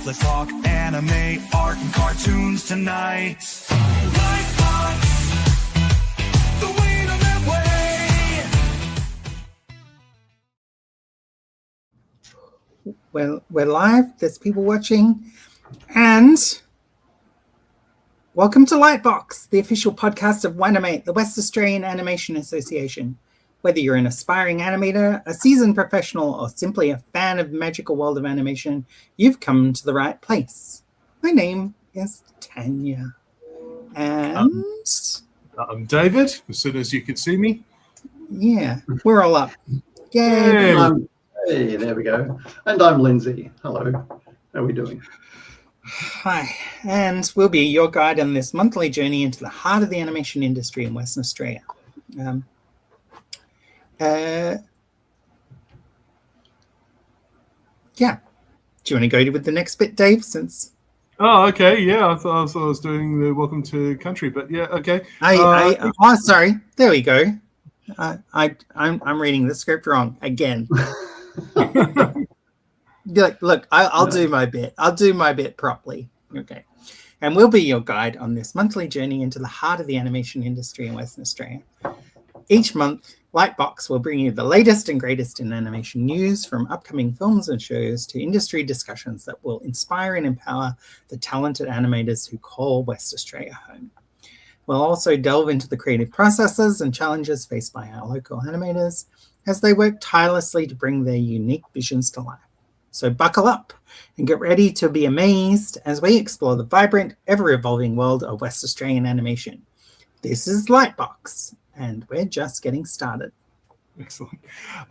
Let's talk anime, art, and cartoons tonight. Lightbox, the Wanimates way. Well, we're live. There's people watching. And welcome to Lightbox, the official podcast of Wanimates, the West Australian Animation Association. Whether you're an aspiring animator, a seasoned professional, or simply a fan of the magical world of animation, you've come to the right place. My name is Tanya. And I'm David, as soon as you can see me. yeah, we're all up. Yay! Hey, there we go. And I'm Lindsay. Hello. How are we doing? Hi, and we'll be your guide on this monthly journey into the heart of the animation industry in Western Australia. Yeah. Do you want to go with the next bit, Dave? Since Oh, okay. Yeah, I thought I was doing the Welcome to Country, but yeah, okay. oh, sorry. There we go. I'm reading the script wrong again. Look, I'll do my bit. I'll do my bit properly. Okay. And we'll be your guide on this monthly journey into the heart of the animation industry in Western Australia. Each month, Lightbox will bring you the latest and greatest in animation news, from upcoming films and shows to industry discussions that will inspire and empower the talented animators who call West Australia home. We'll also delve into the creative processes and challenges faced by our local animators as they work tirelessly to bring their unique visions to life. So buckle up and get ready to be amazed as we explore the vibrant, ever-evolving world of West Australian animation. This is Lightbox, and we're just getting started. Excellent.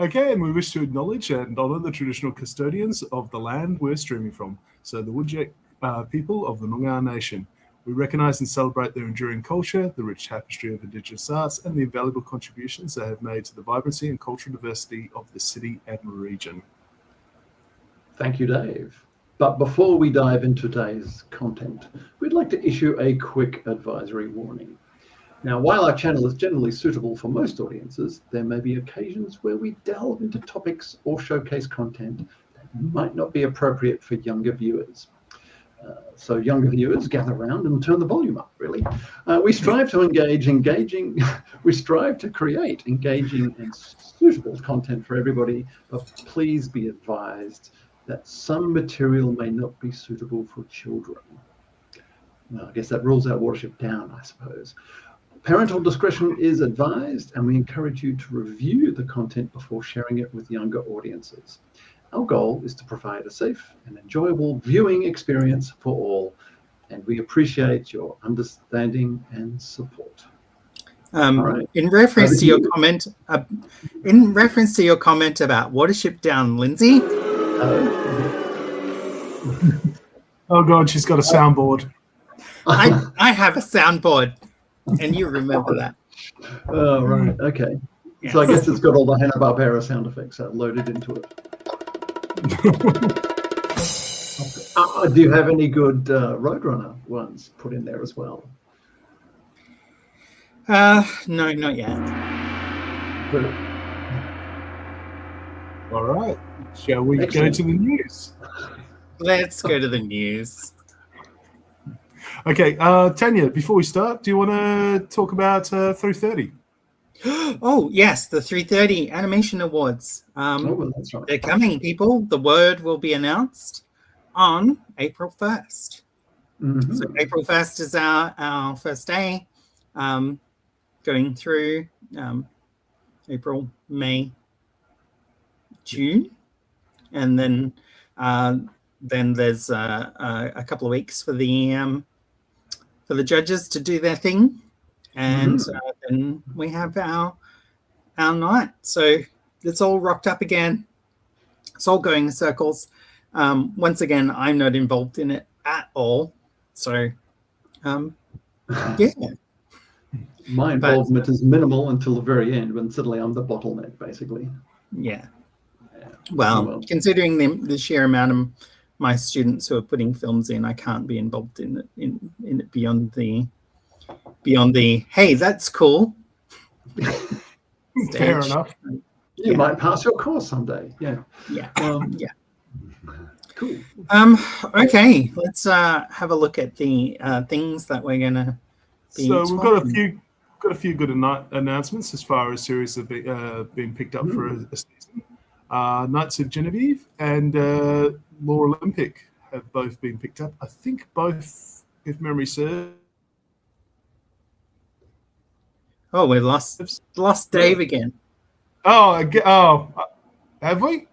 Okay, and we wish to acknowledge and honour the traditional custodians of the land we're streaming from, so the Wudjak people of the Noongar Nation. We recognise and celebrate their enduring culture, the rich tapestry of Indigenous arts, and the invaluable contributions they have made to the vibrancy and cultural diversity of the city and region. Thank you, Dave. But before we dive into today's content, we'd like to issue a quick advisory warning. Now, while our channel is generally suitable for most audiences, there may be occasions where we delve into topics or showcase content that might not be appropriate for younger viewers. So younger viewers, gather around and turn the volume up, really. We strive to we strive to create engaging and suitable content for everybody, but please be advised that some material may not be suitable for children. Well, I guess that rules out Watership Down, I suppose. Parental discretion is advised, and we encourage you to review the content before sharing it with younger audiences. Our goal is to provide a safe and enjoyable viewing experience for all, and we appreciate your understanding and support. Right. In reference to your comment about Watership Down, Lindsay. Oh God, she's got a soundboard. I have a soundboard, and you remember that. Oh, right. Okay. Yes. So I guess it's got all the Hanna-Barbera sound effects loaded into it. Do you have any good Roadrunner ones put in there as well? No, not yet. Good. All right. Shall we Excellent. go to the news? Let's go to the news. Okay, Tanya, before we start, do you want to talk about 330? Oh, yes, the 330 Animation Awards. Well, that's right. They're coming, people. The word will be announced on April 1st. Mm-hmm. So April 1st is our first day, going through April, May, June, and then there's a couple of weeks for the judges to do their thing, and then we have our night. So it's all rocked up again. It's all going in circles. Once again, I'm not involved in it at all. So yeah. My involvement is minimal until the very end, when suddenly I'm the bottleneck, basically. Yeah. Well, considering the sheer amount of my students who are putting films in, I can't be involved in it beyond the hey, that's cool. Fair enough. You might pass your course someday. Yeah. Yeah. Yeah. Cool. Okay, let's have a look at the things that we're gonna be So we've got talking. a few good announcements as far as series have been picked up for a season. Knights of Genevieve and Law Olympic have both been picked up. I think both, if memory serves. Oh, we lost Dave again. Have we?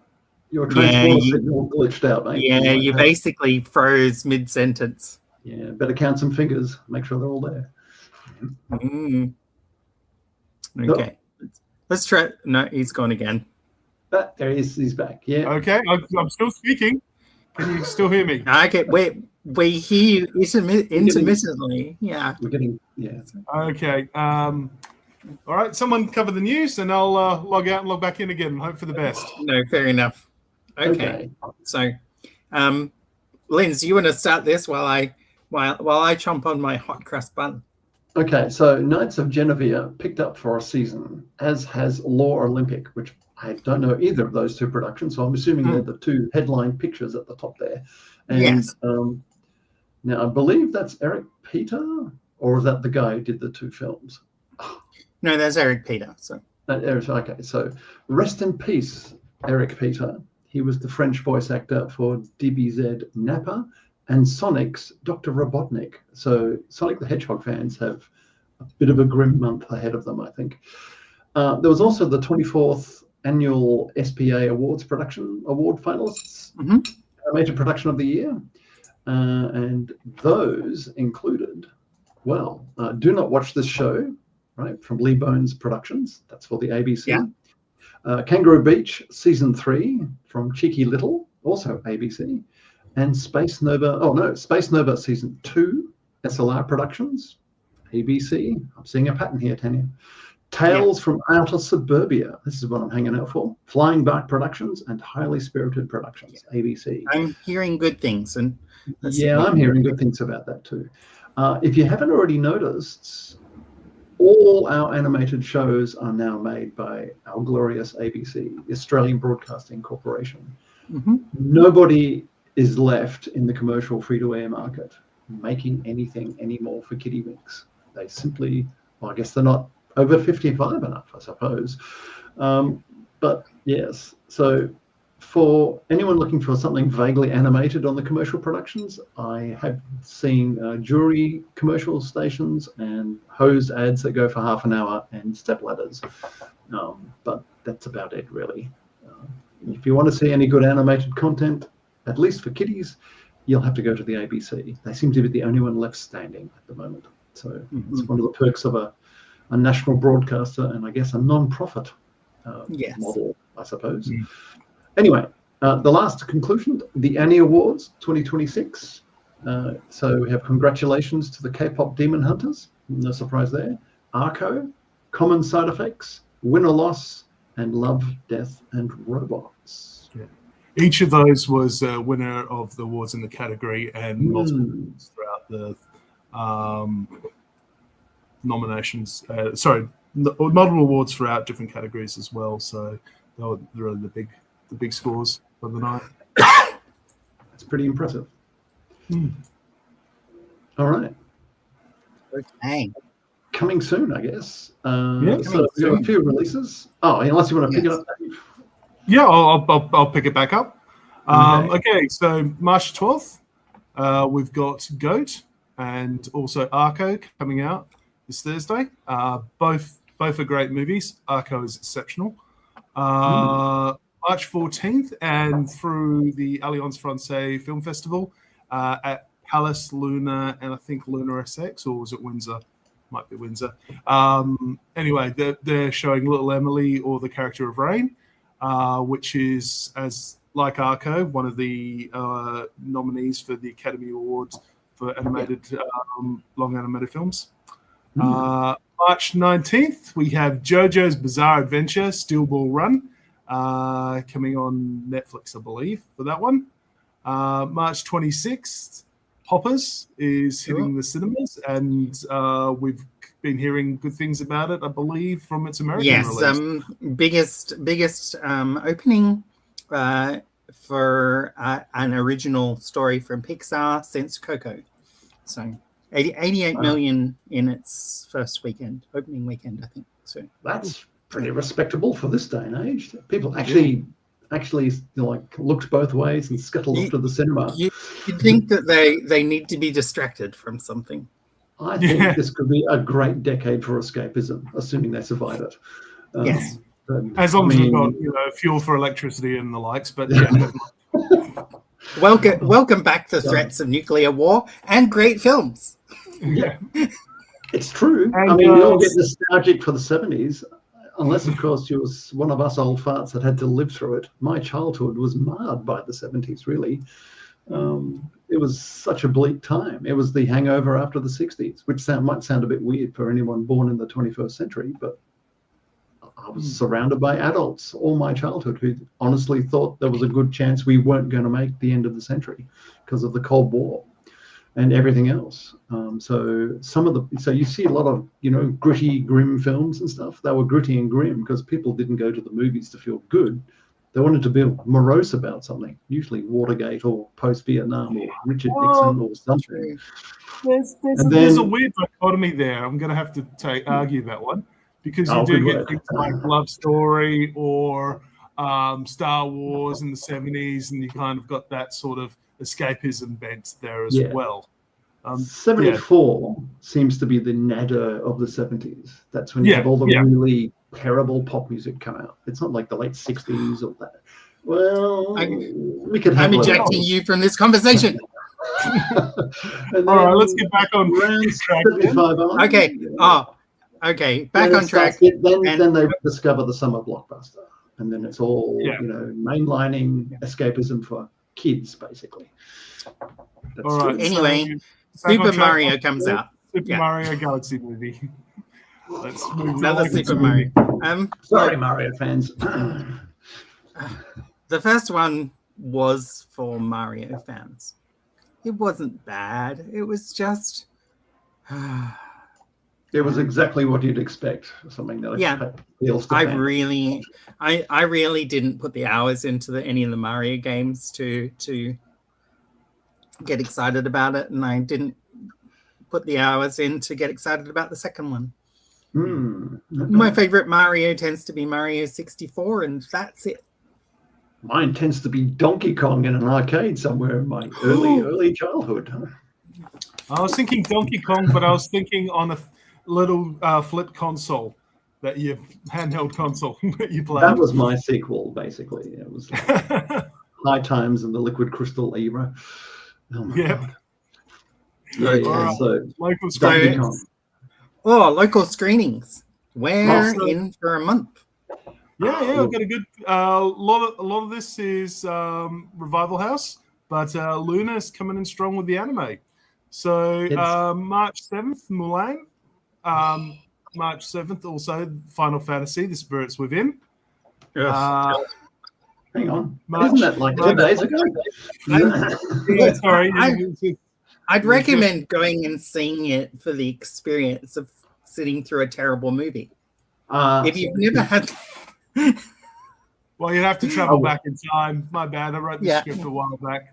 Your transport you- signal glitched out, mate. Yeah, might you have- basically froze mid-sentence. Yeah, better count some fingers. Make sure they're all there. Mm. Okay, let's try. No, he's gone again. But there he is. He's back. Yeah. Okay, I'm still speaking. Can you still hear me? Okay, we hear you intermittently. Yeah. We're getting, yeah. Okay. All right, someone cover the news, and I'll log out and log back in again and hope for the best. No, fair enough. Okay. So, Linz, you want to start this while I chomp on my hot crust bun? Okay, so Knights of Genevieve picked up for a season, as has Law Olympic, which I don't know either of those two productions, so I'm assuming they're the two headline pictures at the top there. And Yes. now I believe that's Eric Peter, or is that the guy who did the two films? No, that's Eric Peter. So Okay, so rest in peace, Eric Peter. He was the French voice actor for DBZ Nappa and Sonic's Dr. Robotnik. So Sonic the Hedgehog fans have a bit of a grim month ahead of them, I think. There was also the 24th annual SPA Awards award finalists, major production of the year. And those included, Do Not Watch This Show, right, from Lee Bones Productions. That's for the ABC. Yeah. Kangaroo Beach Season 3 from Cheeky Little, also ABC. And Space Nova Season 2, SLR Productions, ABC. I'm seeing a pattern here, Tanya. Tales from Outer Suburbia. This is what I'm hanging out for. Flying Bark Productions and Highly Spirited Productions, ABC. I'm hearing good things, and I'm hearing good things about that too. If you haven't already noticed, all our animated shows are now made by our glorious ABC, the Australian Broadcasting Corporation. Nobody is left in the commercial free-to-air market making anything anymore for kiddie winks. They simply, I guess they're not over 55 enough, I suppose. But yes, so for anyone looking for something vaguely animated on the commercial productions, I have seen jury commercial stations and hose ads that go for half an hour and step ladders. But that's about it, really. If you want to see any good animated content, at least for kiddies, you'll have to go to the ABC. They seem to be the only one left standing at the moment. So it's one of the perks of a national broadcaster and I guess a non-profit model, I suppose. Anyway, the last conclusion, the Annie Awards 2026. So we have congratulations to the K-pop Demon Hunters, no surprise there, Arco, Common Side Effects, Win or Loss, and Love, Death, and Robots. Yeah. Each of those was a winner of the awards in the category and multiple awards throughout the nominations. Multiple awards throughout different categories as well. So they're really the big scores of the night. That's pretty impressive. All right. Okay. Coming soon, I guess. Yeah, so we have a few releases. Oh, unless you want to pick it up, Dave. Yeah, I'll pick it back up. Okay, so March 12th, we've got Goat and also Arco coming out this Thursday. Both are great movies. Arco is exceptional. March 14th, and through the Alliance Francaise Film Festival at Palace, Luna, and I think Luna SX, or was it Windsor? Might be Windsor. Anyway, they're showing Little Emily, or The Character of Rain, which is, as like Arco, one of the nominees for the Academy Awards for animated long animated films. March 19th, we have JoJo's Bizarre Adventure, Steel Ball Run, coming on Netflix, I believe, for that one. March 26th, Hoppers is hitting the cinemas, and we've been hearing good things about it, I believe, from its American release. Biggest opening for an original story from Pixar since Coco. So 88 million in its first opening weekend, I think. So That's pretty respectable for this day and age. People actually like looked both ways and scuttled off to the cinema. You'd think that they need to be distracted from something. I think this could be a great decade for escapism, assuming they survive it. Yes. As long as we've got fuel for electricity and the likes, but yeah. Welcome back to threats of nuclear war and great films. Yeah, it's true. And, I mean, we all get nostalgic for the 70s, unless, of course, you was one of us old farts that had to live through it. My childhood was marred by the 70s, really. It was such a bleak time. It was the hangover after the 60s, which might sound a bit weird for anyone born in the 21st century, but I was surrounded by adults all my childhood who honestly thought there was a good chance we weren't going to make the end of the century because of the Cold War and everything else. So you see a lot of, gritty, grim films and stuff. They were gritty and grim because people didn't go to the movies to feel good. They wanted to be morose about something, usually Watergate or post-Vietnam or Richard Nixon or something. There's a weird dichotomy there. I'm going to have to argue that one. Because you do get things like Love Story or Star Wars in the 70s, and you kind of got that sort of escapism bent there as well. 74 seems to be the nadir of the 70s. That's when you have all the really terrible pop music come out. It's not like the late 60s or that. Well, I'm ejecting you from this conversation. All right, let's get back on track. Okay. Okay, back on track. Then they discover the summer blockbuster, and then it's all mainlining escapism for kids, basically. All right. Anyway, Super Mario comes out. Super Mario Galaxy movie. Let's move another Super Mario. Sorry, Mario fans. The first one was for Mario fans. It wasn't bad. It was just. It was exactly what you'd expect. Something that appeals to fans. I really didn't put the hours into any of the Mario games to get excited about it, and I didn't put the hours in to get excited about the second one. My favorite Mario tends to be Mario 64, and that's it. Mine tends to be Donkey Kong in an arcade somewhere in my early childhood. I was thinking Donkey Kong, but I was thinking on a little flip console, handheld console that you played. That was my sequel, basically. It was High Times in the Liquid Crystal era. Oh my God. So local screenings. Local screenings. We're in for a month. Yeah, we've got a good lot of this is Revival House, but Luna's coming in strong with the anime. So March 7th, Mulan. March 7th, also Final Fantasy, The Spirits Within. Hang on. Isn't that like 2 days ago? Sorry. I'd recommend going and seeing it for the experience of sitting through a terrible movie. If you've never had... Well, you'd have to travel back in time. My bad. I wrote the script a while back.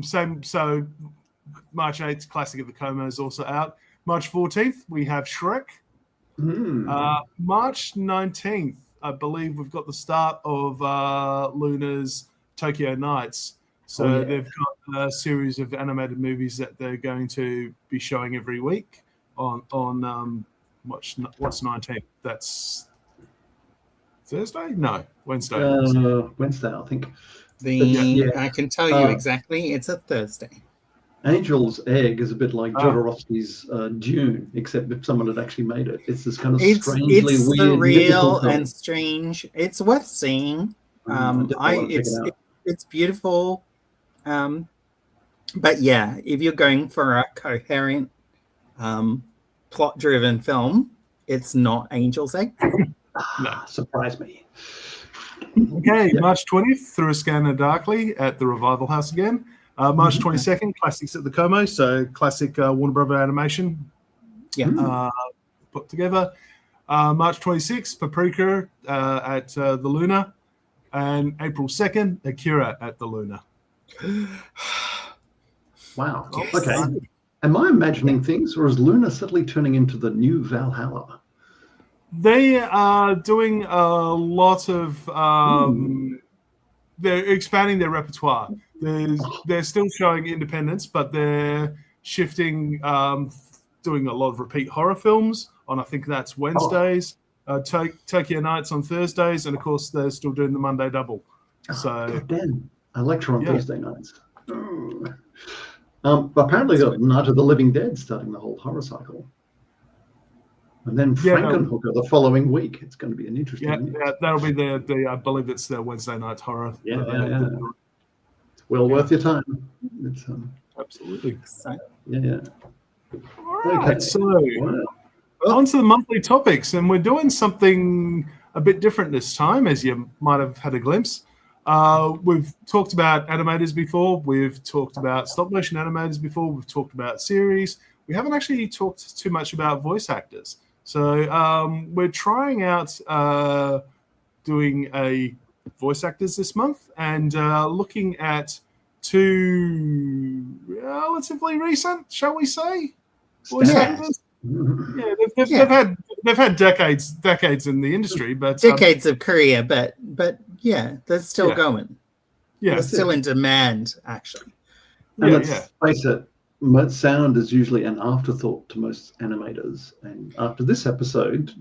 So March 8th, Classic of the Coma is also out. March 14th, we have Shrek. March 19th, I believe we've got the start of Luna's Tokyo Nights. So they've got a series of animated movies that they're going to be showing every week on what's 19th? That's Thursday? No, Wednesday. Wednesday, I think. I can tell you exactly. It's a Thursday. Angel's Egg is a bit like Jodorowsky's Dune, except if someone had actually made it. It's this kind of strangely it's weird, surreal and strange. It's worth seeing. It's beautiful. But yeah, if you're going for a coherent, plot-driven film, it's not Angel's Egg. No, surprise me. Okay, March 20th, Through a Scanner Darkly at the Revival House again. March 22nd, Classics at the Como, so classic Warner Brother animation put together. March 26th, Paprika at the Luna. And April 2nd, Akira at the Luna. Wow. Yes. Okay. Am I imagining things, or is Luna suddenly turning into the new Valhalla? They are doing a lot of. They're expanding their repertoire. They're still showing independence, but they're shifting, doing a lot of repeat horror films on, I think that's Wednesdays, Tokyo Nights on Thursdays, and of course they're still doing the Monday double. So Damn, a lecture on Thursday nights. Apparently got Night of the Living Dead starting the whole horror cycle. And then Frankenhooker the following week. It's going to be an interesting Yeah, that'll be the I believe it's the Wednesday night horror. Yeah. It's well worth your time. It's absolutely. Yeah. All right, so on to the monthly topics, and we're doing something a bit different this time, as you might have had a glimpse. We've talked about animators before. We've talked about stop motion animators before. We've talked about series. We haven't actually talked too much about voice actors. So we're trying out doing a voice actors this month and looking at two relatively recent, shall we say, voice actors. Yeah, they've had decades in the industry, but decades of career, but yeah, they're still going. Yeah, they're still in demand, actually. And let's face it, sound is usually an afterthought to most animators. And after this episode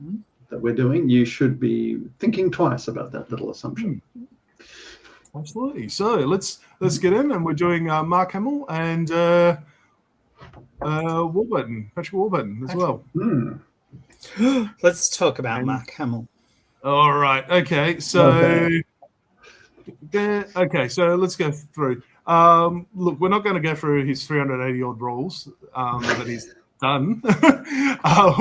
that we're doing, you should be thinking twice about that little assumption. Absolutely. So let's get in, and we're doing Mark Hamill and Patrick Warburton as well. Let's talk about Mark Hamill. All right. Okay. So so let's go through. Look, we're not going to go through his 380 odd roles that he's done.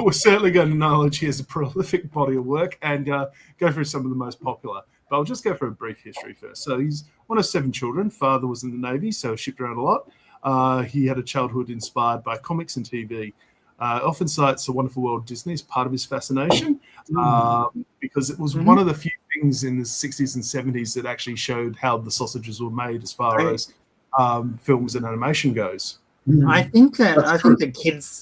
We're certainly going to acknowledge he has a prolific body of work and go through some of the most popular. But I'll just go through a brief history first. So he's one of 7 children. Father was in the Navy, so shipped around a lot. He had a childhood inspired by comics and TV. Often cites The Wonderful World of Disney as part of his fascination because it was one of the few things in the 60s and 70s that actually showed how the sausages were made as far as films and animation goes. I think the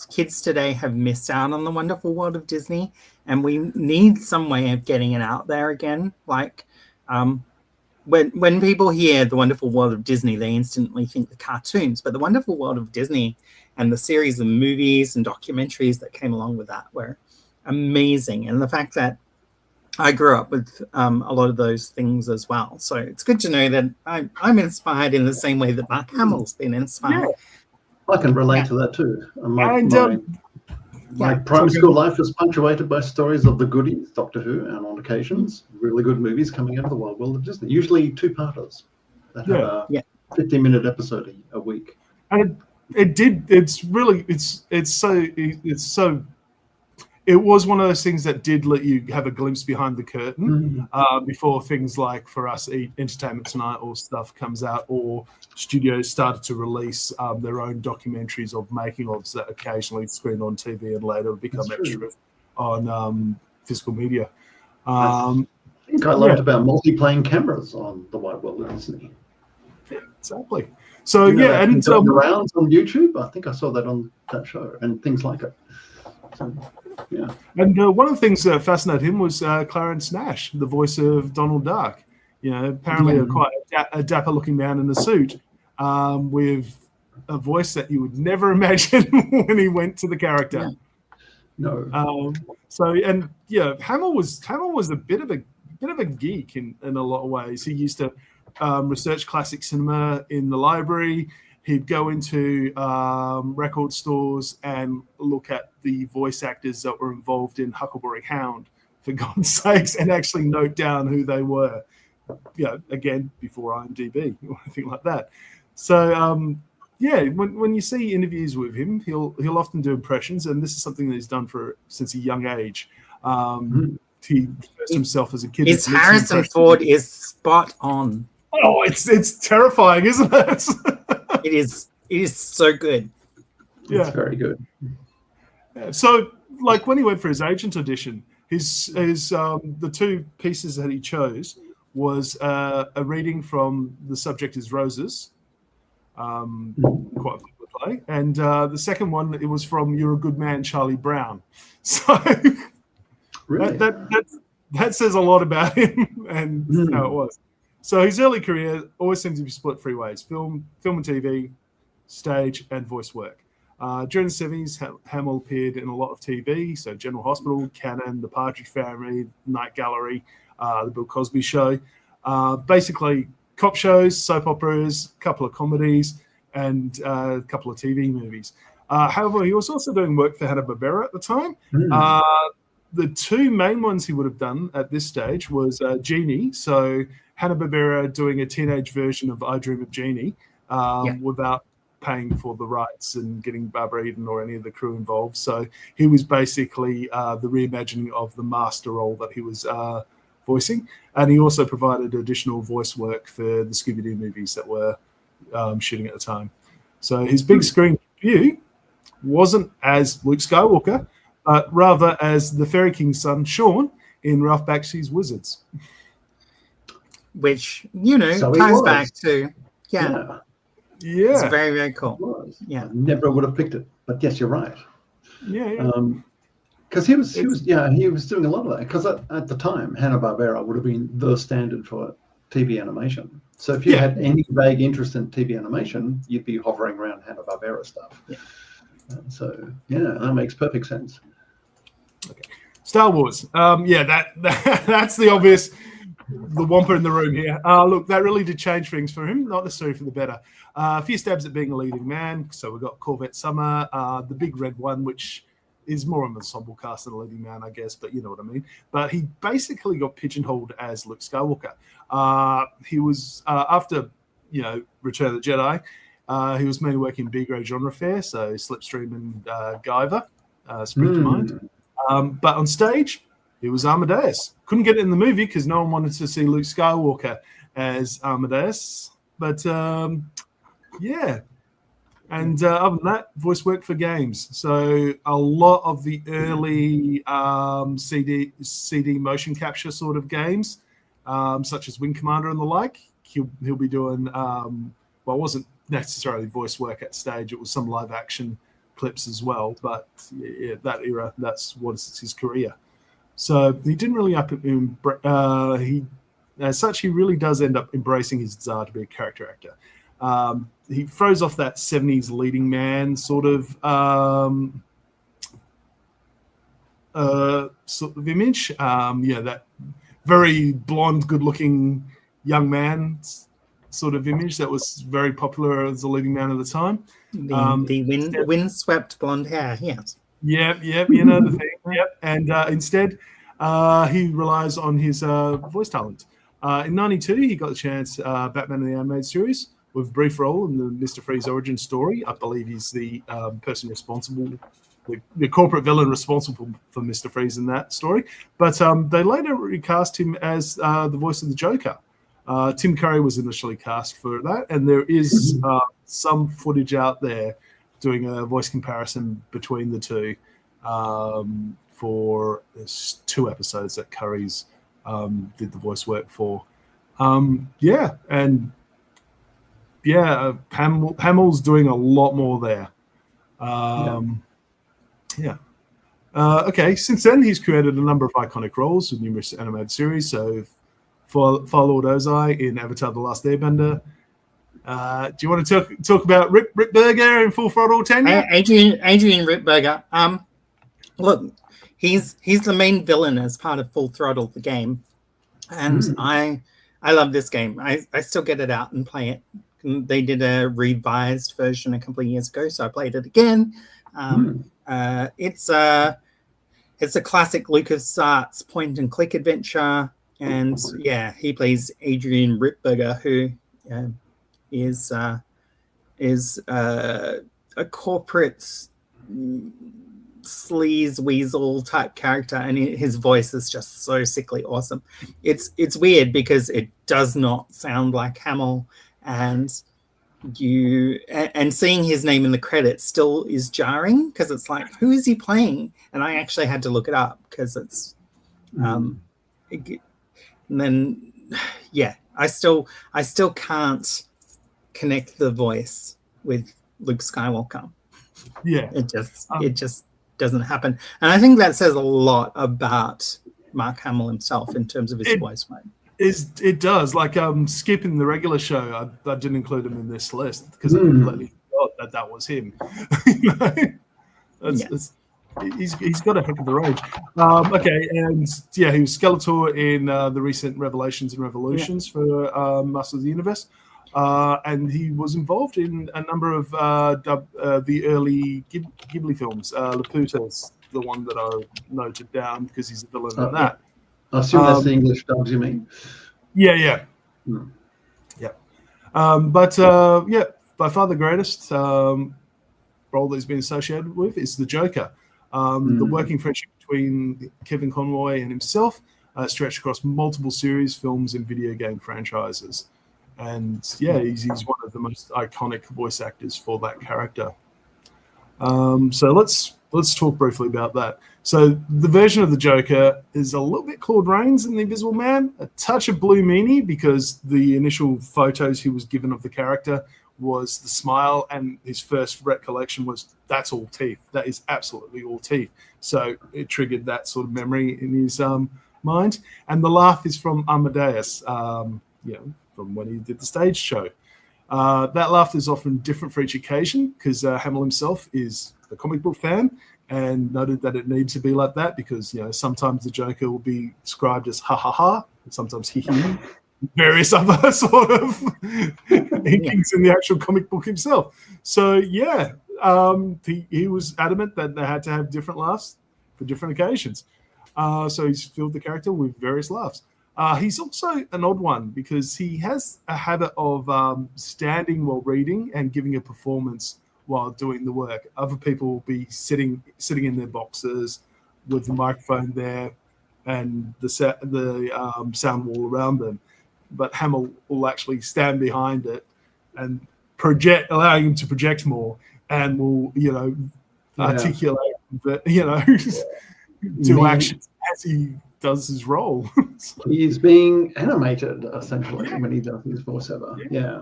kids today have missed out on The Wonderful World of Disney, and we need some way of getting it out there again. Like when people hear The Wonderful World of Disney, they instantly think the cartoons, but The Wonderful World of Disney and the series of movies and documentaries that came along with that were amazing. And the fact that I grew up with a lot of those things as well. So it's good to know that I'm inspired in the same way that Mark Hamill's been inspired. Yeah. I can relate to that too. My primary school life was punctuated by stories of the goodies, Doctor Who, and on occasions, really good movies coming out of the wild world of Disney. Usually 2-parters that have a 15-minute episode a week. And it was one of those things that did let you have a glimpse behind the curtain before things like, for us, Entertainment Tonight or stuff comes out, or studios started to release their own documentaries of making-ofs that occasionally screen on TV and later become extra on physical media. I think I learned about multi-plane cameras on the Wide World of Disney. Yeah, exactly. So, and around on YouTube, I think I saw that on that show and things like it. So, yeah. And one of the things that fascinated him was Clarence Nash, the voice of Donald Duck. You know, apparently quite a dapper-looking man in a suit with a voice that you would never imagine when he went to the character. Yeah. No. Hamill was a bit of a geek in a lot of ways. He used to research classic cinema in the library. He'd go into record stores and look at the voice actors that were involved in Huckleberry Hound, for God's sakes, and actually note down who they were. Again, before IMDb or anything like that. So, when you see interviews with him, he'll often do impressions, and this is something that he's done since a young age. He expressed himself as a kid. His Harrison Ford is spot on. Oh, it's terrifying, isn't it? It is so good. Yeah, it's very good. Yeah. So, like when he went for his agent audition, his the 2 pieces that he chose was a reading from The Subject is Roses, quite a popular play. And the second one, it was from You're a Good Man, Charlie Brown. So Really? that says a lot about him and how it was. So his early career always seems to be split three ways: film and TV, stage, and voice work. During the 70s, Hamill appeared in a lot of TV, so General Hospital, Cannon, The Partridge Family, Night Gallery, The Bill Cosby Show. Basically, cop shows, soap operas, a couple of comedies, and a couple of TV movies. However, he was also doing work for Hanna-Barbera at the time. The two main ones he would have done at this stage was Genie, so Hanna-Barbera doing a teenage version of I Dream of Jeannie without paying for the rights and getting Barbara Eden or any of the crew involved. So he was basically the reimagining of the master role that he was voicing. And he also provided additional voice work for the Scooby-Doo movies that were shooting at the time. So his big screen debut wasn't as Luke Skywalker, but rather as the Fairy King's son, Sean, in Ralph Bakshi's Wizards. Which, So he ties was. back to, Yeah. it's very, very cool. Yeah. I never would have picked it, but yes, you're right. Yeah. Because he was doing a lot of that. Because at the time, Hanna-Barbera would have been the standard for TV animation. So if you had any vague interest in TV animation, you'd be hovering around Hanna-Barbera stuff. Yeah. So that makes perfect sense. Okay. Star Wars. That's the obvious, the whomper in the room here. Look, that really did change things for him, not necessarily for the better. A few stabs at being a leading man. So we've got Corvette Summer, the big red one, which is more of an ensemble cast than a leading man, I guess, but you know what I mean. But he basically got pigeonholed as Luke Skywalker. He was, after, Return of the Jedi, he was mainly working in B-grade genre fare, so Slipstream and Guyver, Spring to Mind. But on stage, he was Amadeus. Couldn't get it in the movie because no one wanted to see Luke Skywalker as Amadeus. But, And other than that, voice work for games. So a lot of the early CD motion capture sort of games, such as Wing Commander and the like, he'll be doing, it wasn't necessarily voice work at stage. It was some live action clips as well. But that era, that's what's his career. So he didn't really as such, he really does end up embracing his desire to be a character actor. He throws off that 70s leading man sort of image. That very blonde, good-looking young man sort of image that was very popular as a leading man at the time. The windswept blonde hair, yes. Yep, the thing. Yep, and instead, he relies on his voice talent. In '92, he got the chance Batman in the Animated Series with a brief role in the Mr. Freeze origin story. I believe he's the person responsible, the corporate villain responsible for Mr. Freeze in that story. But they later recast him as the voice of the Joker. Tim Curry was initially cast for that, and there is some footage out there doing a voice comparison between the two for 2 episodes that Curry's did the voice work for. Hamill's doing a lot more there. Okay, since then he's created a number of iconic roles with numerous animated series. So for Lord Ozai in Avatar: The Last Airbender. Do you want to talk about Rip Burger in Full Throttle Tenure? Adrian Ripburger. Look, he's the main villain as part of Full Throttle, the game, and I love this game. I still get it out and play it. They did a revised version a couple of years ago, so I played it again. It's a classic LucasArts point and click adventure, and he plays Adrian Ripburger, who is a corporate sleaze weasel type character, and his voice is just so sickly awesome. It's weird because it does not sound like Hamill, and seeing his name in the credits still is jarring because it's like, who is he playing? And I actually had to look it up because it's and then yeah, I still can't connect the voice with Luke Skywalker. Yeah. It just doesn't happen. And I think that says a lot about Mark Hamill himself in terms of his voice, mate. It does. Like skipping the regular show, I didn't include him in this list because I completely forgot that was him. You know? He's got a heck of a range. Okay, and yeah, he was Skeletor in the recent Revelations and Revolutions for Masters of the Universe. And he was involved in a number of the early Ghibli films. Laputa's the one that I noted down because he's a villain in that. I assume that's the English dubs, you mean? Yeah. But by far the greatest role that he's been associated with is the Joker. The working friendship between Kevin Conroy and himself stretched across multiple series, films, and video game franchises. And yeah, he's one of the most iconic voice actors for that character. So let's talk briefly about that. So the version of the Joker is a little bit Claude Rains in The Invisible Man, a touch of Blue Meanie because the initial photos he was given of the character was the smile, and his first recollection was that's all teeth. That is absolutely all teeth. So it triggered that sort of memory in his mind. And the laugh is from Amadeus, from when he did the stage show. That laugh is often different for each occasion because Hamill himself is a comic book fan and noted that it needs to be like that because sometimes the Joker will be described as ha ha ha, sometimes he he, various other sort of inklings in the actual comic book himself. So yeah, he was adamant that they had to have different laughs for different occasions. So he's filled the character with various laughs. He's also an odd one because he has a habit of standing while reading and giving a performance while doing the work. Other people will be sitting in their boxes with the microphone there and the sound wall around them. But Hamill will actually stand behind it and project, allowing him to project more, and will articulate, do actions as he does his role. He's being animated essentially when he does his voiceover. Yeah.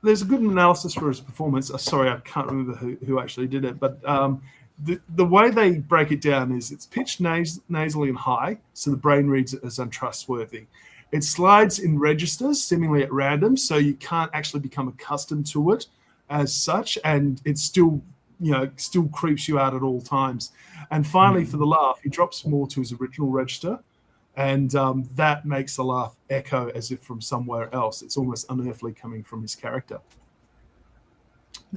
There's a good analysis for his performance. Sorry, I can't remember who actually did it, but the way they break it down is it's pitched nasally and high, so the brain reads it as untrustworthy. It slides in registers, seemingly at random, so you can't actually become accustomed to it as such, and it still creeps you out at all times. And finally, for the laugh, he drops more to his original register, and that makes the laugh echo as if from somewhere else. It's almost unearthly coming from his character.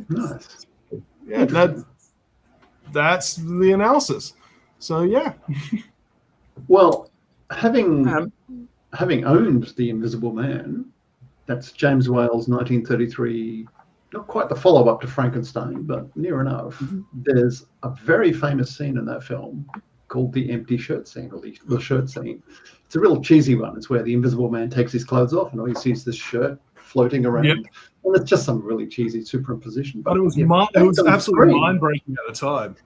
Nice. Yeah, that's the analysis. So yeah. Well, having owned The Invisible Man, that's James Whale's 1933, not quite the follow-up to Frankenstein, but near enough. There's a very famous scene in that film called the empty shirt scene, or the shirt scene. It's a real cheesy one. It's where the Invisible Man takes his clothes off and all he sees this shirt floating around. Yep. And it's just some really cheesy superimposition. But it was absolutely mind-breaking at the time.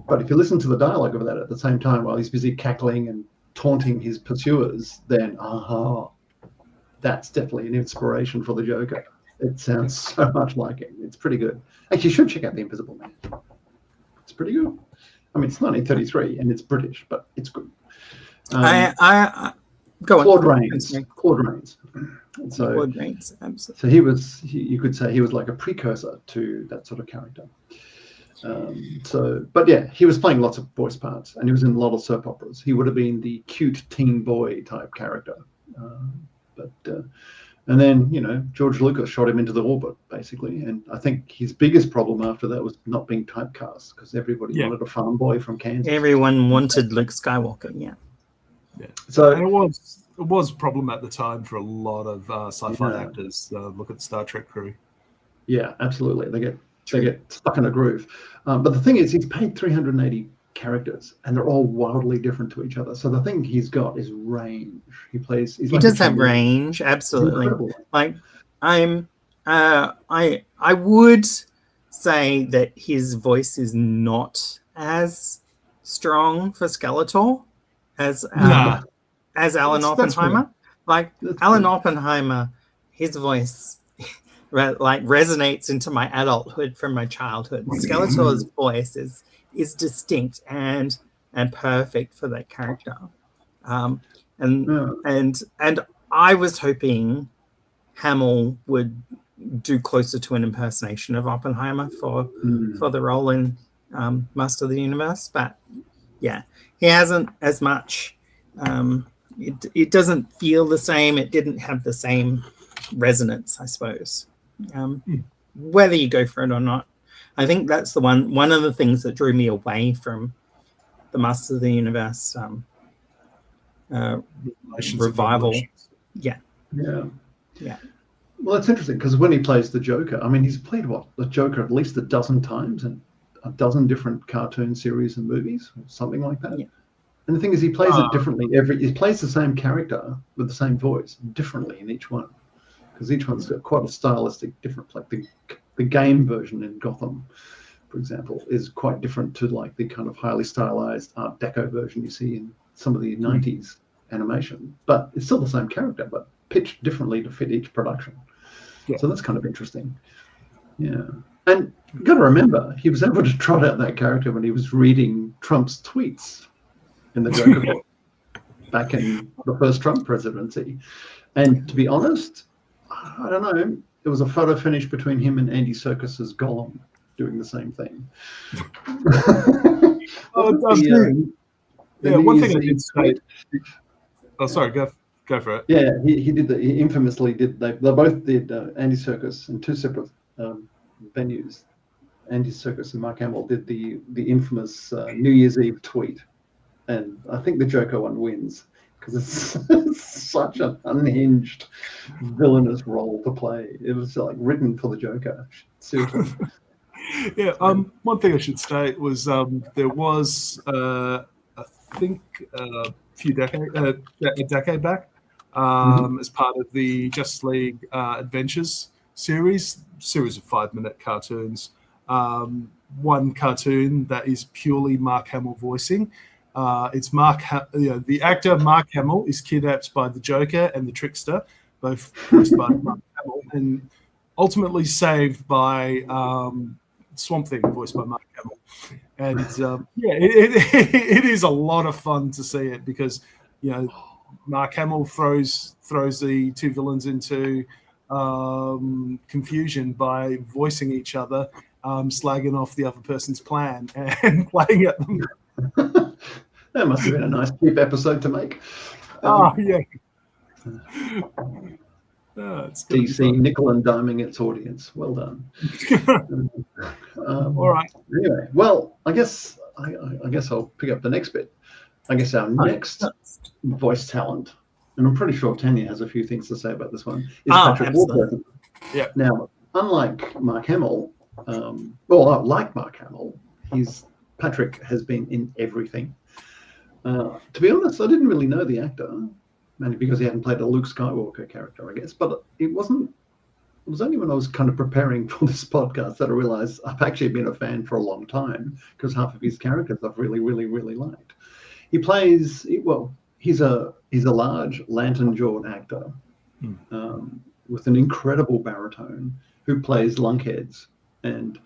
But if you listen to the dialogue of that at the same time while he's busy cackling and taunting his pursuers, then that's definitely an inspiration for the Joker. It sounds so much like him. It's pretty good. Actually, you should check out The Invisible Man. It's pretty good. I mean, it's 1933 and it's British, but it's good. Go on. Claude Rains. So, Claude Rains, absolutely. So you could say he was like a precursor to that sort of character. But yeah, he was playing lots of voice parts, and he was in a lot of soap operas. He would have been the cute teen boy type character. And then, George Lucas shot him into the orbit, basically. And I think his biggest problem after that was not being typecast, because everybody wanted a farm boy from Kansas. Everyone wanted Luke Skywalker, yeah. So and it was a problem at the time for a lot of sci-fi actors. Look at the Star Trek crew. Yeah, absolutely. They get stuck in a groove. But the thing is, he's played 380 characters, and they're all wildly different to each other. So the thing he's got is range. He does have range, absolutely. Like I would say that his voice is not as strong for Skeletor as as Alan That's Oppenheimer. Like That's Alan fair. Oppenheimer, his voice like resonates into my adulthood from my childhood. Skeletor's voice is distinct and perfect for that character. And Yeah. and I was hoping Hamill would do closer to an impersonation of Oppenheimer for the role in Master of the Universe, but yeah, he hasn't as much. It doesn't feel the same. It didn't have the same resonance, I suppose. Whether you go for it or not, I think that's the one of the things that drew me away from the Master of the Universe Relations of revival. Evolutions. Yeah. Well, it's interesting because when he plays the Joker, I mean, he's played the Joker at least a dozen times in a dozen different cartoon series and movies, or something like that. Yeah. And the thing is, he plays it differently. He plays the same character with the same voice differently in each one, because each one's got quite a stylistic difference. Like the game version in Gotham, for example, is quite different to like the kind of highly stylized Art Deco version you see in some of the 90s animation. But it's still the same character, but pitched differently to fit each production. Yeah. So that's kind of interesting. Yeah. And you've got to remember, he was able to trot out that character when he was reading Trump's tweets in the Joker book back in the first Trump presidency. And to be honest, I don't know, there was a photo finish between him and Andy Serkis's Gollum doing the same thing. One thing I did say. Oh, sorry, go for it. Yeah, he did that. He infamously did. They both did Andy Serkis in two separate venues. Andy Serkis and Mark Hamill did the infamous New Year's Eve tweet, and I think the Joker one wins because it's such an unhinged, villainous role to play. It was like written for the Joker. Seriously. Yeah. One thing I should state was there was I think a decade back, as part of the Justice League Adventures series of 5-minute cartoons. One cartoon that is purely Mark Hamill voicing. It's the actor Mark Hamill is kidnapped by the Joker and the Trickster, both voiced by Mark Hamill, and ultimately saved by Swamp Thing, voiced by Mark Hamill. And it is a lot of fun to see it because Mark Hamill throws the two villains into confusion by voicing each other, slagging off the other person's plan and playing at them. That must have been a nice cheap episode to make. Yeah. It's DC nickel and diming its audience. Well done. All right. Anyway, well, I guess I'll pick up the next bit. I guess our next voice talent, and I'm pretty sure Tanya has a few things to say about this one, is Patrick Warburton. Yeah. Now, unlike Mark Hamill, like Mark Hamill, Patrick has been in everything. To be honest, I didn't really know the actor, mainly because he hadn't played a Luke Skywalker character, I guess. But it was only when I was kind of preparing for this podcast that I realized I've actually been a fan for a long time, because half of his characters I've really, really, really liked. He's a large lantern-jawed actor with an incredible baritone who plays lunkheads, and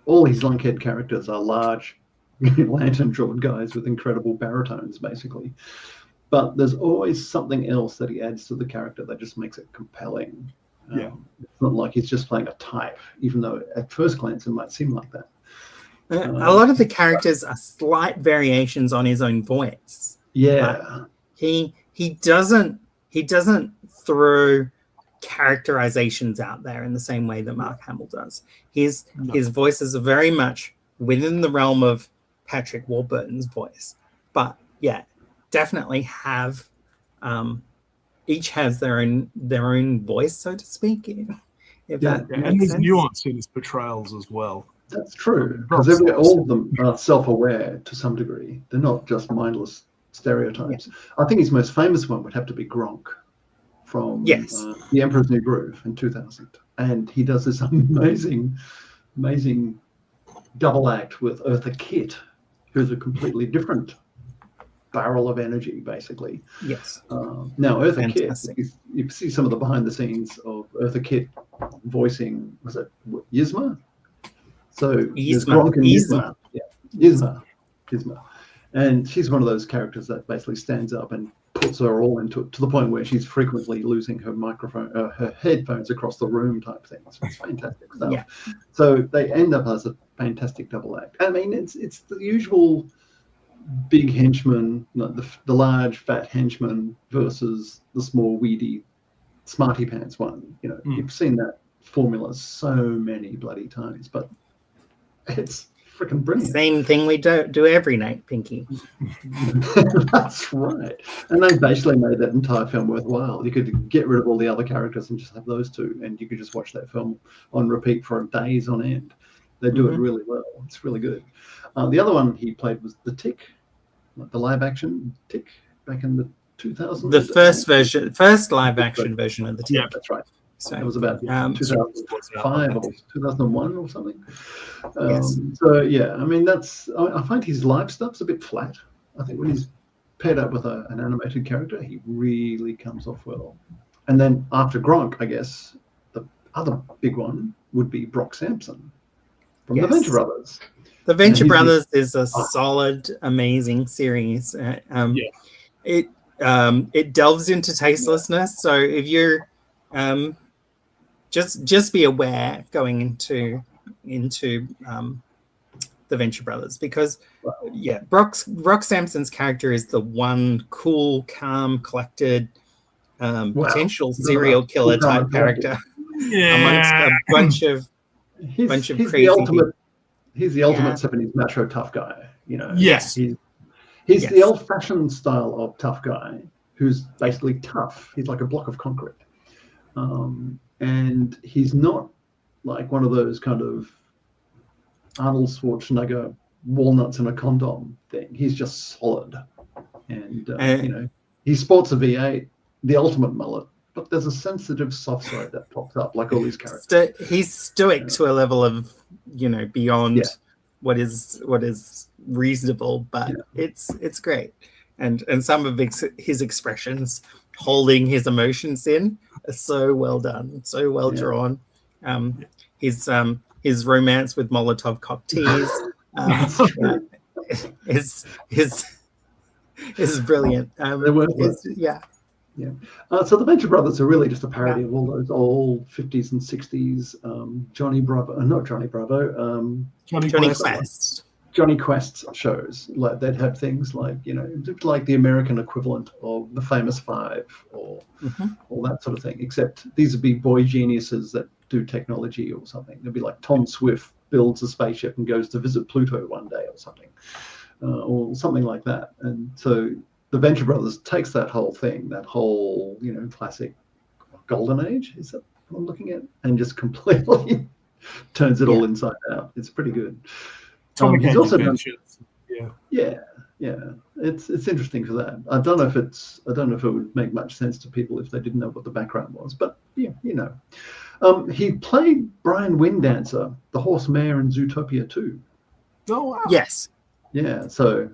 all his lunkhead characters are large lantern-jawed guys with incredible baritones, basically. But there's always something else that he adds to the character that just makes it compelling. It's not like he's just playing a type, even though at first glance it might seem like that. A lot of the characters are slight variations on his own voice. Yeah. He doesn't throw characterizations out there in the same way that Mark Hamill does. His voices are very much within the realm of Patrick Warburton's voice. But yeah, definitely have each has their own voice, so to speak. And there's nuance in his portrayals as well. That's true, because all of them are self-aware to some degree. They're not just mindless stereotypes. Yeah. I think his most famous one would have to be Gronk from The Emperor's New Groove in 2000. And he does this amazing double act with Eartha Kitt, who's a completely different barrel of energy, basically. Yes. Now, Eartha Kitt, Fantastic. you see some of the behind the scenes of Eartha Kitt voicing, was it Yzma? So there's Gronk and Yzma. Yeah, Yzma. And she's one of those characters that basically stands up and puts her all into it, to the point where she's frequently losing her microphone, her headphones across the room type thing. So it's fantastic stuff. Yeah. So they end up as a fantastic double act. I mean, it's the usual big henchman, the large fat henchman versus the small weedy smarty pants one. You know, you've seen that formula so many bloody times, but it's freaking brilliant. Same thing we do every night, Pinky. That's right. And they basically made that entire film worthwhile. You could get rid of all the other characters and just have those two, and you could just watch that film on repeat for days on end. They do it really well. It's really good. The other one he played was The Tick, the live action Tick, back in the 2000s. The first live action version of The Tick. Yeah, that's right. So it was about 2005 or 2001 or something. Yes. So yeah, I mean, I find his live stuff's a bit flat. I think when he's paired up with an animated character, he really comes off well. And then after Gronk, I guess the other big one would be Brock Sampson from the Venture Brothers. The Venture Brothers is a solid, amazing series. It delves into tastelessness. So if you're just be aware going into the Venture Brothers, because Brock Sampson's character is the one cool, calm, collected, potential serial killer type character amongst a bunch of crazy people. He's the ultimate 70s macho tough guy, you know. Yes. He's the old-fashioned style of tough guy who's basically tough. He's like a block of concrete. And he's not like one of those kind of Arnold Schwarzenegger walnuts in a condom thing. He's just solid. And you know, he sports a V8, the ultimate mullet, but there's a sensitive soft side that pops up like all these characters. He's stoic to a level of, you know, beyond what is reasonable, but it's great. And some of his expressions, holding his emotions in, are so well done, so well drawn. His romance with Molotov cocktails is brilliant. So the Venture Brothers are really just a parody of all those old 50s and 60s Johnny Quest shows. Like they'd have things like, you know, like the American equivalent of the Famous Five or all that sort of thing, except these would be boy geniuses that do technology or something. It'd be like Tom Swift builds a spaceship and goes to visit Pluto one day or something like that. And so the Venture Brothers takes that whole thing, that whole, you know, classic golden age, is that what I'm looking at, and just completely turns it all inside out. It's pretty good. He's also done, it's interesting for that. I don't know if it would make much sense to people if they didn't know what the background was, but you know. He played Brian Windancer, the horse mayor in Zootopia 2. Oh wow. Yes. Yeah, so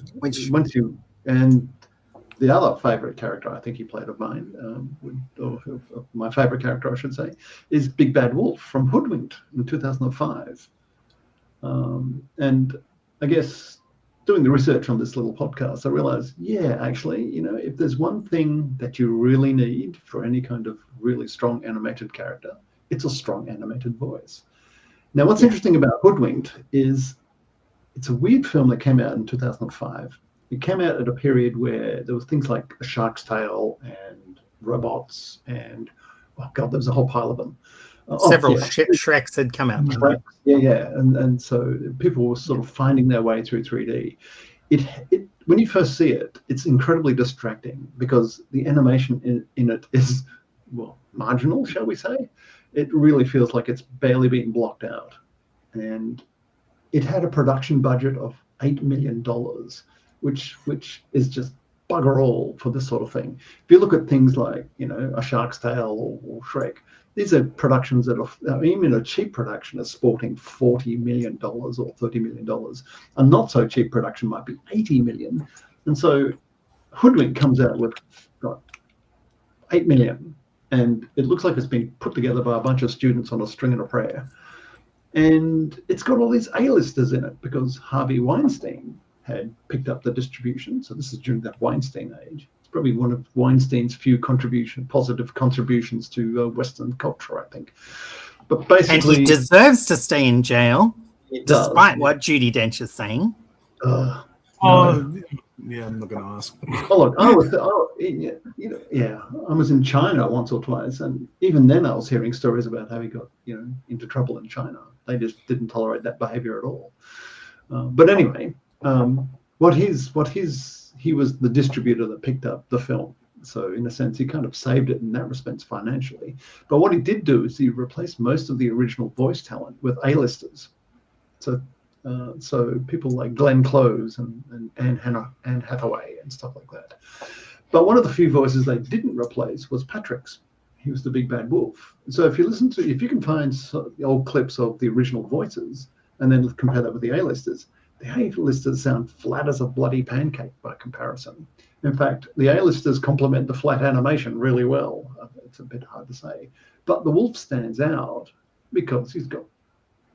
and the other favorite character I think he played of mine, my favorite character I should say, is Big Bad Wolf from Hoodwinked in 2005. And I guess doing the research on this little podcast, I realized, actually, you know, if there's one thing that you really need for any kind of really strong animated character, it's a strong animated voice. Now, what's interesting about Hoodwinked is it's a weird film that came out in 2005. It came out at a period where there was things like A Shark's Tale and robots and, there was a whole pile of them. Several Shreks had come out. And so people were sort of finding their way through 3D. It when you first see it, it's incredibly distracting because the animation in it is, marginal, shall we say. It really feels like it's barely being blocked out. And it had a production budget of $8 million, which is just bugger all for this sort of thing. If you look at things like, you know, A Shark's Tale or Shrek, these are productions that are, even a cheap production is sporting $40 million or $30 million. A not so cheap production might be $80 million. And so Hoodwink comes out with got 8 million, and it looks like it's been put together by a bunch of students on a string and a prayer. And it's got all these A-listers in it because Harvey Weinstein had picked up the distribution. So this is during that Weinstein age. It's probably one of Weinstein's few positive contributions to Western culture, I think. But And basically, he deserves to stay in jail, does. despite what Judi Dench is saying. Oh, yeah, I'm not going to ask. Oh, look, I was in China once or twice, and even then I was hearing stories about how he got, into trouble in China. They just didn't tolerate that behavior at all. But anyway, he was the distributor that picked up the film. So in a sense, he kind of saved it in that respect financially. But what he did do is he replaced most of the original voice talent with A-listers. So people like Glenn Close and Anne Hathaway and stuff like that. But one of the few voices they didn't replace was Patrick's. He was the big bad wolf. So if you can find the old clips of the original voices and then compare that with the A-listers, the A-listers sound flat as a bloody pancake by comparison. In fact, the A-listers complement the flat animation really well. It's a bit hard to say. But the wolf stands out because he's got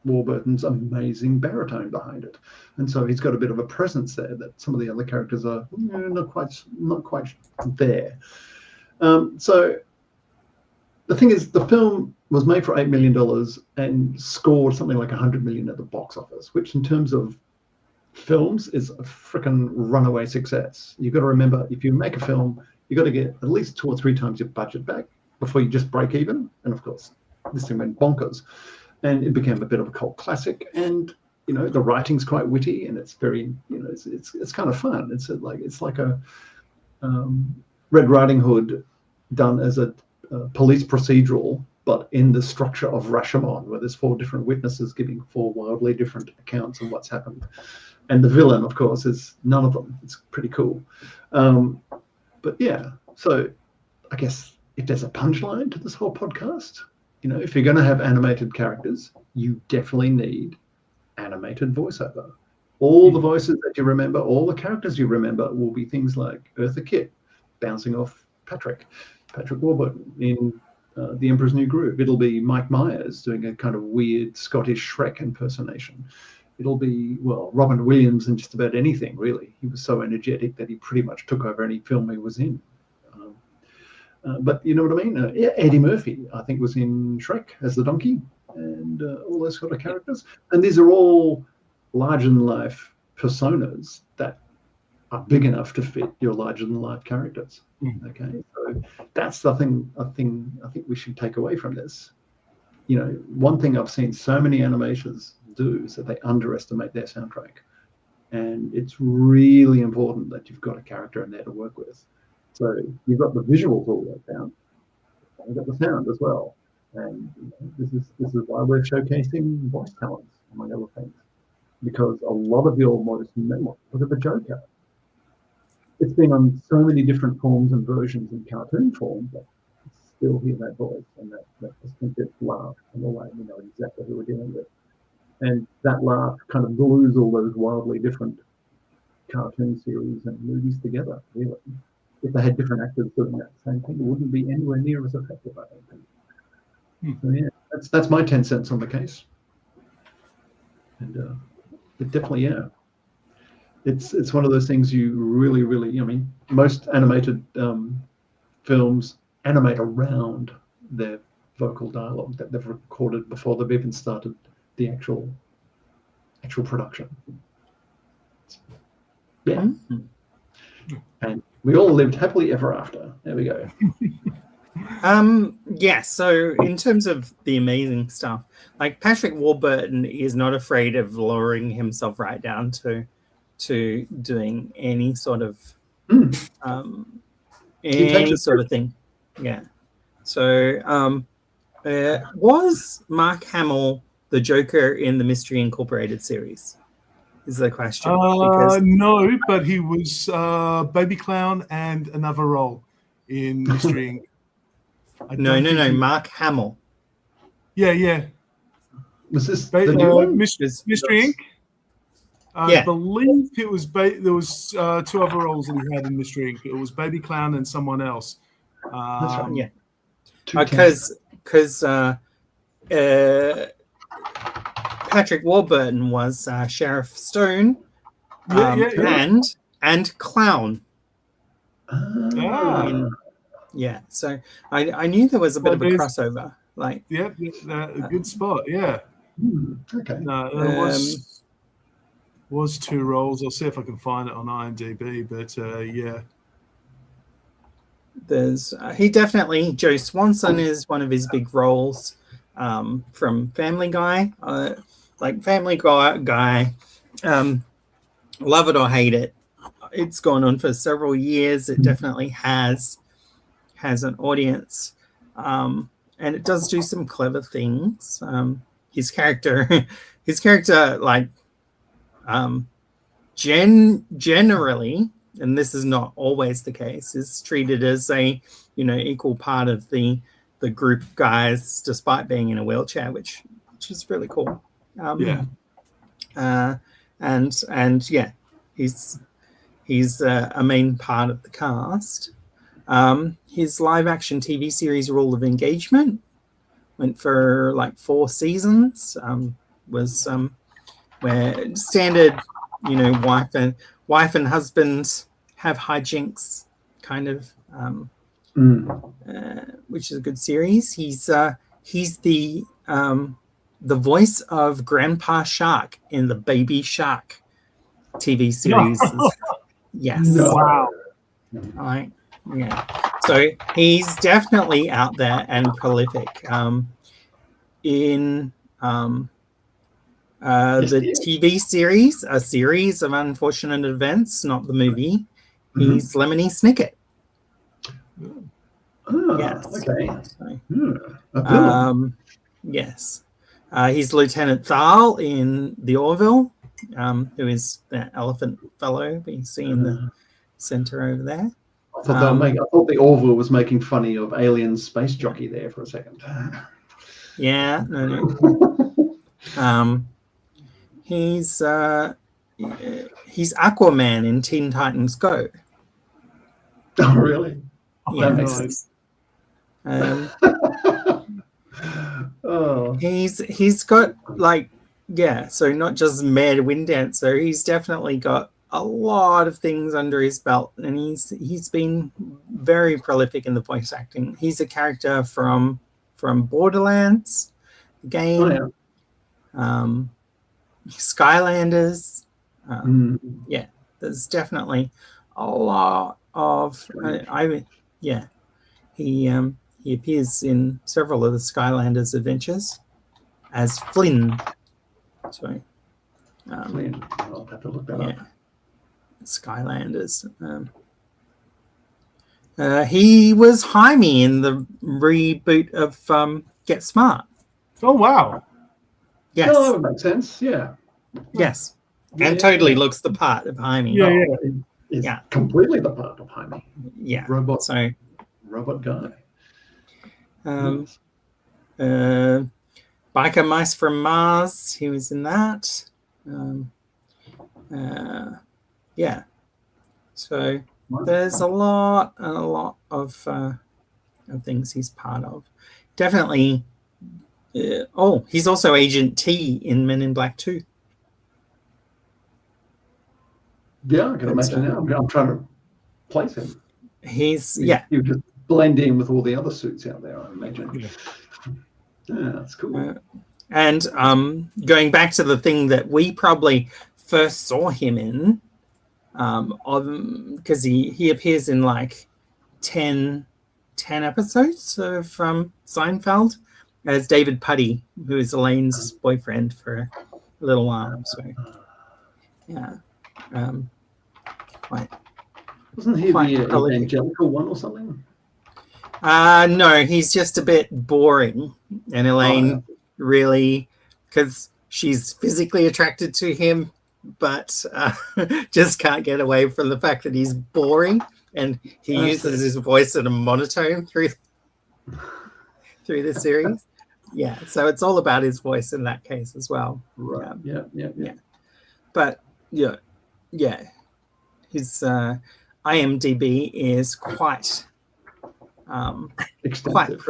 Warburton's amazing baritone behind it, and so he's got a bit of a presence there that some of the other characters are not quite there. So the thing is, the film was made for $8 million and scored something like 100 million at the box office, which in terms of films is a freaking runaway success. You've got to remember, if you make a film, you've got to get at least 2 or 3 times your budget back before you just break even. And of course, this thing went bonkers. And it became a bit of a cult classic, and the writing's quite witty, and it's very, it's kind of fun. It's like a Red Riding Hood done as a police procedural, but in the structure of Rashomon, where there's 4 different witnesses giving 4 wildly different accounts of what's happened, and the villain, of course, is none of them. It's pretty cool. But yeah, so I guess if there's a punchline to this whole podcast. If you're going to have animated characters, you definitely need animated voiceover. All the voices that you remember, all the characters you remember will be things like Eartha Kitt bouncing off Patrick Warburton in The Emperor's New Groove. It'll be Mike Myers doing a kind of weird Scottish Shrek impersonation. It'll be, Robin Williams in just about anything, really. He was so energetic that he pretty much took over any film he was in. But you know what I mean? Eddie Murphy, I think, was in Shrek as the donkey, and all those sort of characters. And these are all larger-than-life personas that are big enough to fit your larger-than-life characters. Okay, so that's the thing. I think we should take away from this. One thing I've seen so many animations do is that they underestimate their soundtrack, and it's really important that you've got a character in there to work with. So you've got the visuals all worked out, and you've got the sound as well. And this is why we're showcasing voice talents, among other things, because a lot of your most look at the Joker. It's been on so many different forms and versions in cartoon form, but you still hear that voice and that distinctive laugh and all that. You know exactly who we're dealing with, and that laugh kind of glues all those wildly different cartoon series and movies together. Really. If they had different actors doing that same thing, it wouldn't be anywhere near as effective, I don't think. So yeah, that's my 10 cents on the case. And it definitely, it's one of those things you really, really, most animated films animate around their vocal dialogue that they've recorded before they've even started the actual production. Yeah. And we all lived happily ever after. There we go. So in terms of the amazing stuff, like Patrick Warburton is not afraid of lowering himself right down to doing any sort of any sort of thing. Yeah. So was Mark Hamill the Joker in the Mystery Incorporated series? Is the question. No, but he was Baby Clown and another role in Mystery Inc. No, Mark Hamill. Yeah. Was this Mystery Inc? I Yeah. believe it was there was 2 other roles that he had in this drink. It was Baby Clown and someone else. That's right. Yeah. 210. Because Patrick Warburton was Sheriff Stone, Yeah. and Clown. Ah. Yeah, so I knew there was a bit Well, of a there's- crossover. Like, Yep, a good spot. Yeah. Okay. No, there was 2 roles. I'll see if I can find it on IMDb. But yeah. there's he definitely Joe Swanson is one of his big roles from Family Guy. Like Family Guy, love it or hate it, it's gone on for several years. It definitely has an audience, and it does do some clever things. His character, like generally, and this is not always the case, is treated as a equal part of the group of guys, despite being in a wheelchair, which is really cool. Yeah. And yeah, he's a main part of the cast. His live action TV series Rule of Engagement went for like 4 seasons. Was where standard, wife and husband have hijinks kind of, which is a good series. He's the voice of Grandpa Shark in the Baby Shark TV series. Yes. No. Wow. All right. Yeah. So he's definitely out there and prolific. In the TV series, A Series of Unfortunate Events, not the movie, he's Lemony Snicket. Oh, Yes. okay. So, yes. He's Lieutenant Thal in The Orville, who is the elephant fellow we see in the center over there. I thought the Orville was making funny of Alien Space Jockey there for a second. Yeah, no. He's Aquaman in Teen Titans Go. Oh, really? Yes. He's got so not just Mad Wind Dancer, he's definitely got a lot of things under his belt, and he's been very prolific in the voice acting. He's a character from Borderlands, the game, Skylanders. Yeah, there's definitely a lot of. He appears in several of the Skylanders adventures as Flynn. So, Flynn. I'll have to look that up. Skylanders. He was Jaime in the reboot of Get Smart. Oh, wow. Yes. No, that would make sense. Yeah. Yes. And totally looks the part of Jaime. It's completely the part of Jaime. Yeah. Robot guy. Biker Mice from Mars. He was in that. Yeah. So there's a lot of things he's part of. Definitely. He's also Agent T in Men in Black 2. Yeah, I can imagine now. I'm trying to place him. He would just blend in with all the other suits out there, I imagine. Yeah, that's cool. And going back to the thing that we probably first saw him in, because he appears in like 10 episodes from Seinfeld as David Putty, who is Elaine's boyfriend for a little while. So, yeah. Wasn't he the evangelical one or something? No, he's just a bit boring. And Elaine really, because she's physically attracted to him, but just can't get away from the fact that he's boring. And he uses his voice in a monotone through the series. Yeah, so it's all about his voice in that case as well. Right. Yeah. But yeah, yeah. His IMDb is quite Extensive.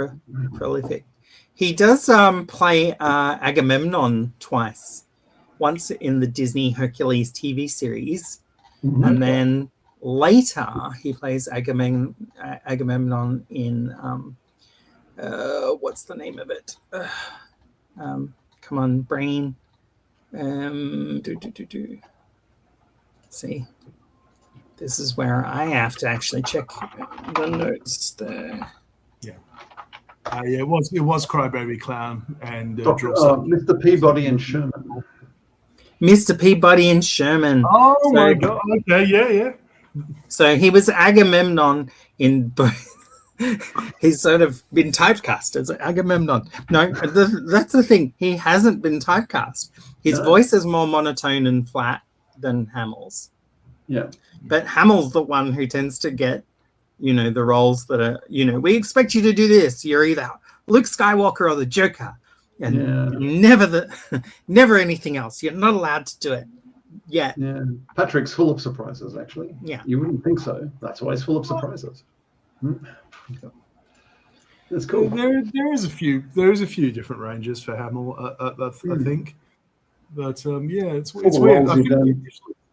prolific. He does play Agamemnon twice. Once in the Disney Hercules TV series, Mhm. and then later he plays Agamemnon in what's the name of it? Come on, brain. Let's see. This is where I have to actually check the notes there. Yeah, it was Crybaby Clown and Mr. Peabody and Sherman. Mr. Peabody and Sherman. Oh my God! Okay, yeah. So he was Agamemnon in both. He's sort of been typecast as Agamemnon. No, that's the thing. He hasn't been typecast. His voice is more monotone and flat than Hamill's. Yeah. But Hamill's the one who tends to get, the roles that are, we expect you to do this. You're either Luke Skywalker or the Joker. And never anything else. You're not allowed to do it. Yeah. Patrick's full of surprises, actually. Yeah. You wouldn't think so. That's why he's full of surprises. That's cool. There is a few different ranges for Hamill, I think. But it's weird. I think we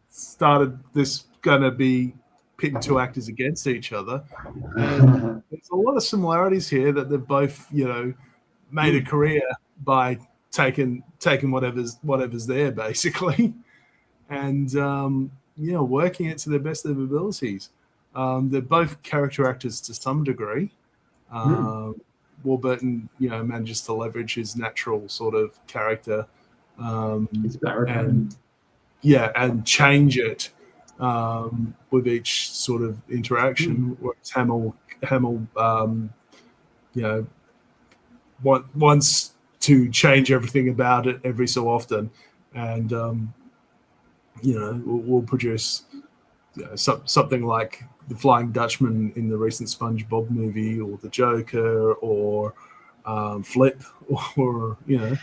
started this gonna be pitting two actors against each other. And there's a lot of similarities here that they've both, made a career by taking whatever's there basically, and working it to their best of their abilities. They're both character actors to some degree. Warburton, manages to leverage his natural sort of character, and change it with each sort of interaction. Whereas Hamill, wants to change everything about it every so often, and we'll produce something like the Flying Dutchman in the recent SpongeBob movie, or the Joker, or Flip, or a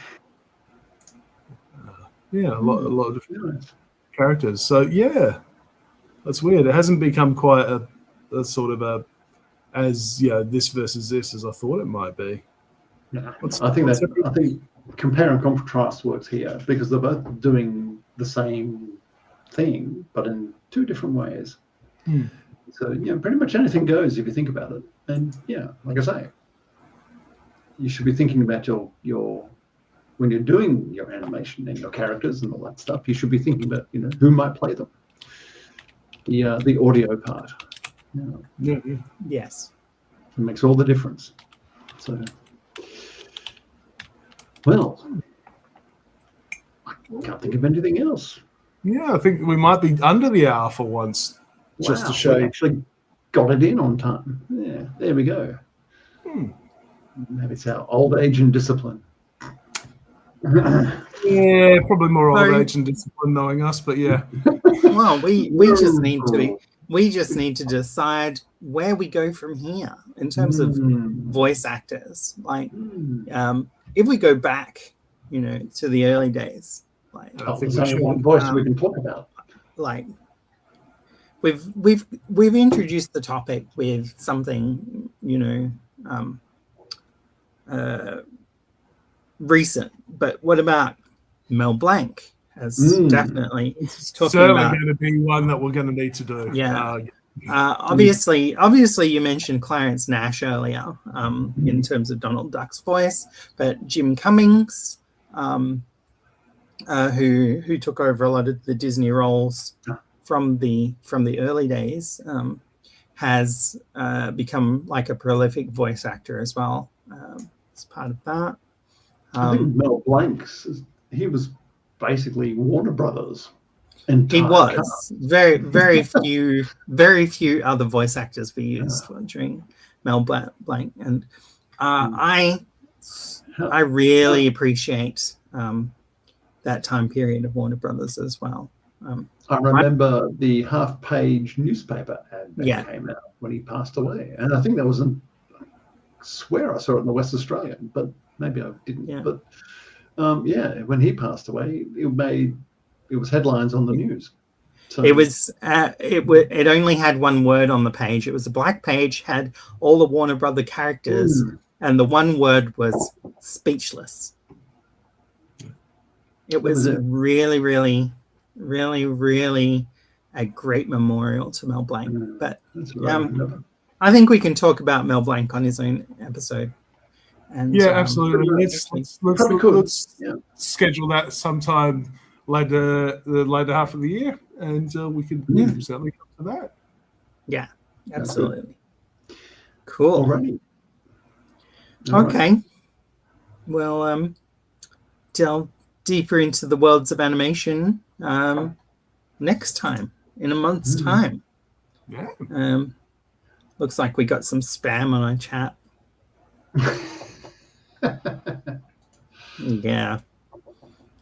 lot of different characters. So that's weird. It hasn't become quite a sort of this versus this as I thought it might be. Yeah. I think compare and contrast works here because they're both doing the same thing but in two different ways. So pretty much anything goes if you think about it. And like I say, you should be thinking about your when you're doing your animation and your characters and all that stuff, you should be thinking about who might play them. The audio part. Yes. It makes all the difference. So well, I can't think of anything else. Yeah, I think we might be under the hour for once. Just to show we actually got it in on time. Yeah, there we go. Maybe it's our old age and discipline. Yeah, probably more old age and discipline knowing us, but yeah. Well, we just need to decide where we go from here in terms of voice actors. Like, if we go back, to the early days, like I think there's only one voice we can talk about. Like, we've introduced the topic with something, recent. But what about Mel Blanc? As definitely certainly going to be one that we're going to need to do. Obviously you mentioned Clarence Nash earlier in terms of Donald Duck's voice, but Jim Cummings, who took over a lot of the Disney roles from the early days, has become like a prolific voice actor as well. As part of that, I think Mel Blanc, he was basically Warner Brothers. He was very few other voice actors were used during Mel Blanc, and I really appreciate that time period of Warner Brothers as well. I remember the half-page newspaper ad that came out when he passed away, and I think that was I swear I saw it in the West Australian, but maybe I didn't. But when he passed away, it made It was headlines on the news. So It was it only had one word on the page. It was a black page, had all the Warner Brother characters, and the one word was speechless. It was really, really, really, really a great memorial to Mel Blanc. But I think we can talk about Mel Blanc on his own episode. And, yeah, absolutely. Let's yeah. schedule that sometime later, the later half of the year, and we can certainly come to that. Yeah, absolutely. Cool. Alrighty. Okay. Well, delve deeper into the worlds of animation next time, in a month's time. Yeah. Looks like we got some spam on our chat. Yeah.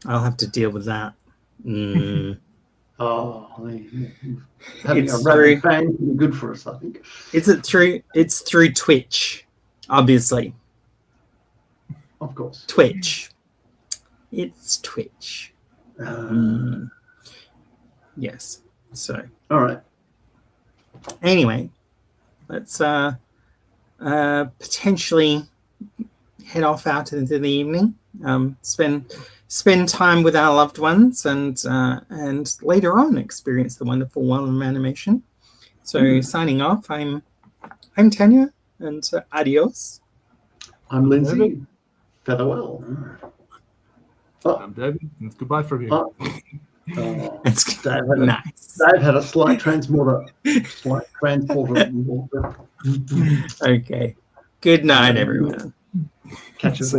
I'll have to deal with that. Oh, having a rabid fan can be good for us, I think. Is it through? It's through Twitch, obviously. Of course. Twitch. It's Twitch. Yes. So. All right. Anyway, let's potentially head off out into the evening. Spend time with our loved ones, and later on experience the wonderful world of animation. So signing off, I'm Tanya, and adios. I'm Lindsay. Farewell. I'm David. And goodbye from you. It's nice. Dave had a slight transporter. Okay. Good night, everyone. Catch us later.